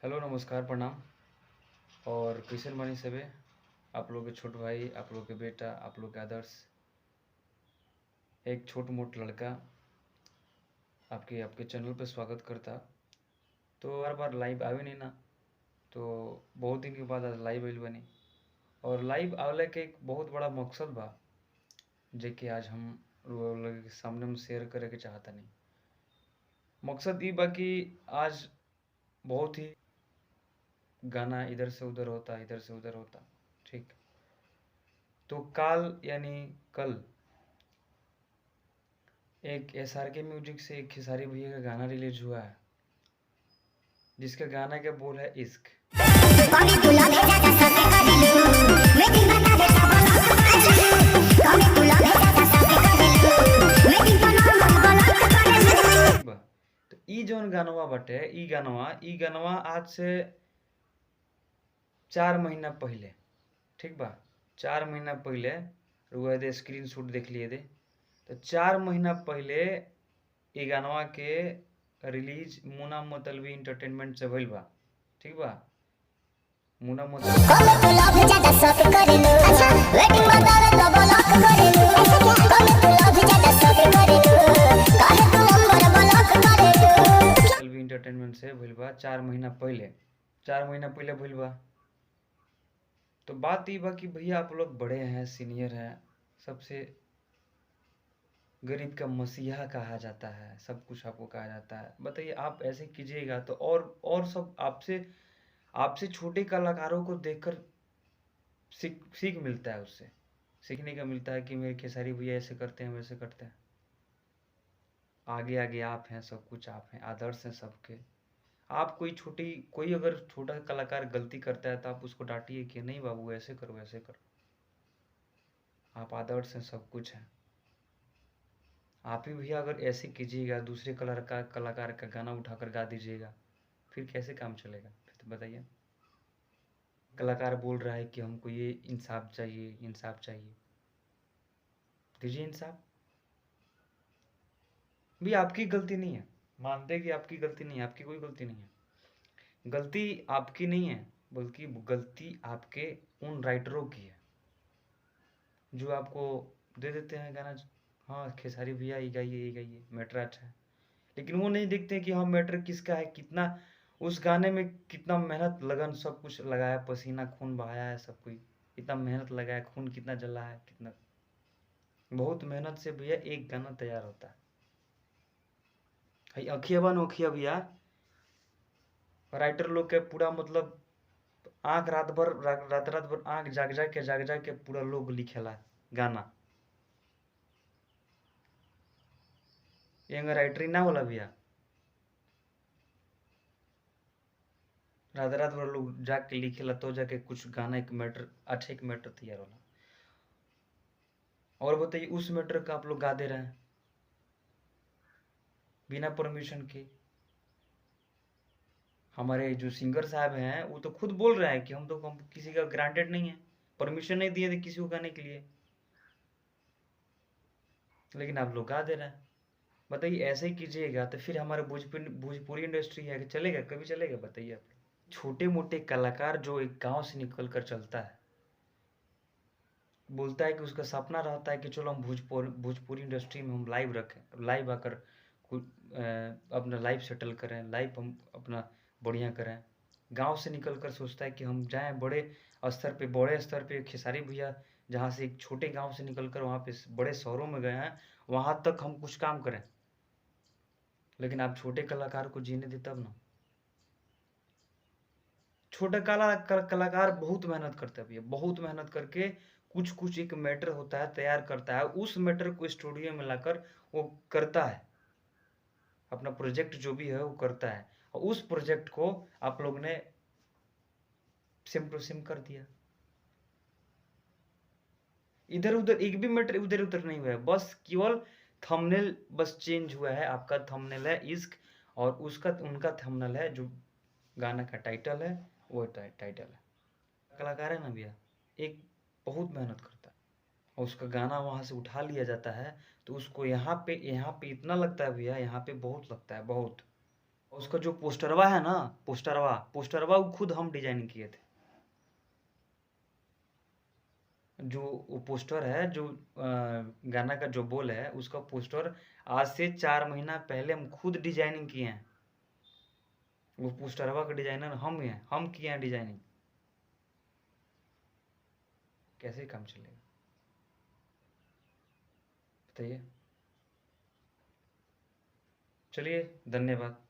Hello, नमस्कार, प्रणाम। और कैसन बानी सबे? आप लोग के छोट भाई, आप लोग के बेटा, आप लोग के आदर्श, एक छोट मोट लड़का आपके आपके चैनल पे स्वागत करता। तो हर बार लाइव आवे नहीं ना, तो बहुत दिन के बाद आज लाइव आइल बनी। और लाइव आवे के एक बहुत बड़ा मकसद बा, जेके आज हम लोग के सामने में शेयर करे के चाहता नहीं। मकसद ई बा कि आज बहुत ही गाना इधर से उधर होता, इधर से उधर होता, ठीक। तो काल यानी कल एक SRK म्यूजिक से एक खेसारी भैया का गाना रिलीज हुआ है, जिसका गाना का बोल है इश्क। तो ई जौन गानवा बटे, ई गानवा आज से 4 महीना पहले, ठीक बा, 4 महीना पहले रुआ दे स्क्रीन शॉट देख लिए दे। तो 4 महीना पहले ई गानवा के रिलीज मुना मतलबी इंटरटेनमेंट से भइल बा, ठीक बा। मुना मतलबी इंटरटेनमेंट से भइल बा 4 महीना पहले, 4 महीना पहले भइल बा। तो बात ई बा कि भैया आप लोग बड़े हैं, सीनियर हैं, सबसे गरीब का मसीहा कहा जाता है, सब कुछ आपको कहा जाता है। बताइए, आप ऐसे कीजिएगा तो और सब आपसे छोटे कलाकारों को देखकर सीख मिलता है, उससे सीखने का मिलता है कि मेरे खेसारी भैया ऐसे करते हैं, वैसे करते हैं। आगे आगे आप हैं, सब कुछ आप हैं, आदर्श हैं सबके। आप कोई अगर छोटा कलाकार गलती करता है तो आप उसको डांटिए कि नहीं बाबू, ऐसे करो, ऐसे करो। आप आदर्श हैं, सब कुछ हैं। आप ही भैया अगर ऐसे कीजिएगा, दूसरे कलाकार का गाना उठाकर गा दीजिएगा, फिर कैसे काम चलेगा? फिर तो बताइए। कलाकार बोल रहा है कि हमको ये इंसाफ चाहिए, इंसाफ चाहिए, दीजिए इंसाफ। भी आपकी गलती नहीं है, मानते कि आपकी गलती नहीं है, आपकी कोई गलती नहीं है। गलती आपकी नहीं है, बल्कि गलती आपके उन राइटरों की है जो आपको दे देते हैं गाना। हाँ, खेसारी भैया ये गाइए, ये गाइए, मैटर अच्छा है। लेकिन वो नहीं देखते कि हाँ मैटर किसका है, कितना उस गाने में कितना मेहनत लगन सब कुछ लगाया, पसीना खून बहाया है, सब कोई इतना मेहनत लगाया, खून कितना जला है, कितना बहुत मेहनत से भैया एक गाना तैयार होता है। अखिया बन अखिया भैया, राइटर लोग के पूरा मतलब आँख रात भर आँख जाग जाग के पूरा लोग लिखेला गाना। ये राइटरी ना होला भैया, रात भर लोग जाके लिखेला तो जाके कुछ गाना एक मैटर अच्छा, एक मैटर तैयार होला। और बताइए, उस मैटर का आप लोग गा दे रहे हैं बिना परमिशन के। हमारे जो सिंगर साहब हैं वो तो खुद बोल रहे हैं कि हम किसी का ग्रांटेड नहीं है, परमिशन नहीं दिए थे किसी को गाने के लिए, लेकिन आप लोग गा दे रहे हैं। बताइए, ऐसे ही कीजिएगा तो फिर हमारे भोजपुरी इंडस्ट्री है कि चलेगा? कभी चलेगा? बताइए आप। छोटे मोटे कलाकार जो एक गांव से निकल कर चलता है, बोलता है कि उसका सपना रहता है कि चलो हम भोजपुरी इंडस्ट्री में हम लाइव रखें, लाइव आकर अपना लाइफ सेटल करें, लाइफ हम अपना बढ़िया करें। गांव से निकल कर सोचता है कि हम जाएं बड़े स्तर पे खेसारी भैया जहाँ से एक छोटे गांव से निकल कर वहाँ पे बड़े शहरों में गए हैं, वहाँ तक हम कुछ काम करें। लेकिन आप छोटे कलाकार को जीने दे तब ना। छोटा कलाकार बहुत मेहनत करता है भैया, बहुत मेहनत करके कुछ कुछ एक मैटर होता है तैयार करता है, उस मैटर को स्टूडियो में लाकर वो करता है, अपना प्रोजेक्ट जो भी है वो करता है। और उस प्रोजेक्ट को आप लोग ने सेम टू सेम कर दिया। इधर उधर एक भी मैटर उधर उधर नहीं हुआ है, बस केवल थंबनेल बस चेंज हुआ है। आपका थंबनेल है इश्क, और उसका उनका थंबनेल है जो गाना का टाइटल है, वो टाइटल है। कलाकार है ना भैया, एक बहुत मेहनत करता है, और उसका गाना वहाँ से उठा लिया जाता है तो उसको यहाँ पे इतना लगता है भैया, यहाँ पे बहुत लगता है, बहुत। उसका जो पोस्टरवा है ना, पोस्टरवा वो खुद हम डिज़ाइन किए थे। जो वो पोस्टर है, जो गाना का जो बोल है, उसका पोस्टर आज से 4 महीना पहले हम खुद डिज़ाइनिंग किए हैं। वो पोस्टरवा का डिज़ाइनर हम ही हैं, हम किए हैं डिज़ाइनिंग। कैसे काम चलेगा? बताइए। चलिए, धन्यवाद।